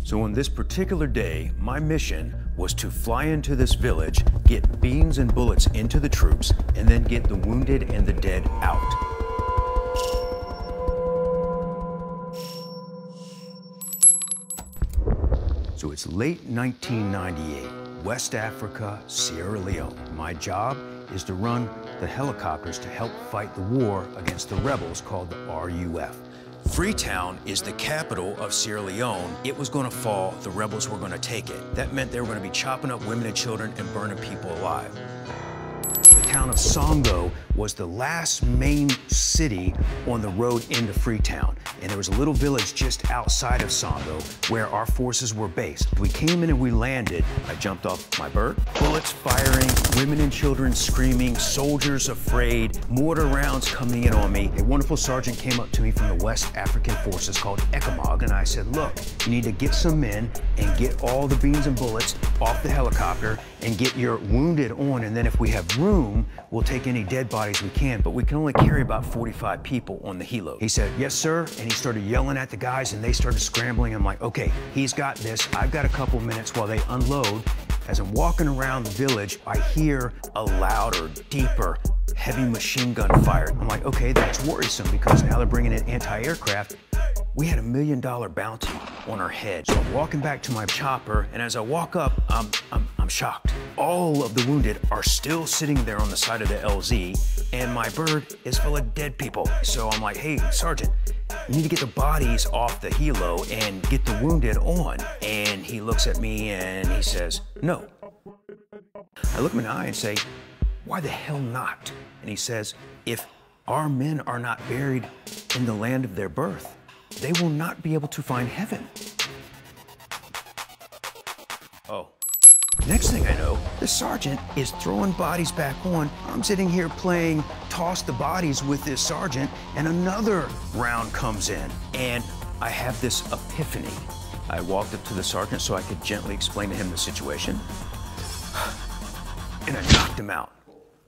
So on this particular day, my mission was to fly into this village, get beans and bullets into the troops, and then get the wounded and the dead out. So it's late 1998, West Africa, Sierra Leone. My job is to run the helicopters to help fight the war against the rebels called the RUF. Freetown is the capital of Sierra Leone. It was going to fall, the rebels were going to take it. That meant they were going to be chopping up women and children and burning people alive. The town of Songo was the last main city on the road into Freetown. And there was a little village just outside of Songo where our forces were based. We came in and we landed. I jumped off my bird, bullets firing, women and children screaming, soldiers afraid, mortar rounds coming in on me. A wonderful sergeant came up to me from the West African forces called Epiphany, and I said, look, you need to get some men and get all the beans and bullets off the helicopter and get your wounded on, and then if we have room, we'll take any dead bodies we can, but we can only carry about 45 people on the helo. He said, yes, sir, and he started yelling at the guys, and they started scrambling. I'm like, okay, he's got this. I've got a couple minutes while they unload. As I'm walking around the village, I hear a louder, deeper, heavy machine gun fire. I'm like, okay, that's worrisome because now they're bringing in anti-aircraft. We had $1 million bounty on our head. So I'm walking back to my chopper, and as I walk up, I'm shocked. All of the wounded are still sitting there on the side of the LZ, and my bird is full of dead people. So I'm like, hey, Sergeant, you need to get the bodies off the helo and get the wounded on. And he looks at me and he says, no. I look him in the eye and say, why the hell not? And he says, if our men are not buried in the land of their birth, they will not be able to find heaven. Oh. Next thing I know, the sergeant is throwing bodies back on. I'm sitting here playing toss the bodies with this sergeant, and another round comes in, and I have this epiphany. I walked up to the sergeant so I could gently explain to him the situation, and I knocked him out.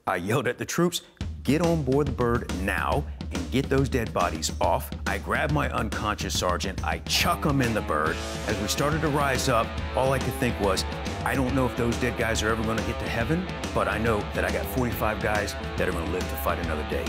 I yelled at the troops, get on board the bird now and get those dead bodies off. I grab my unconscious sergeant, I chuck him in the bird. As we started to rise up, all I could think was, I don't know if those dead guys are ever gonna get to heaven, but I know that I got 45 guys that are gonna live to fight another day.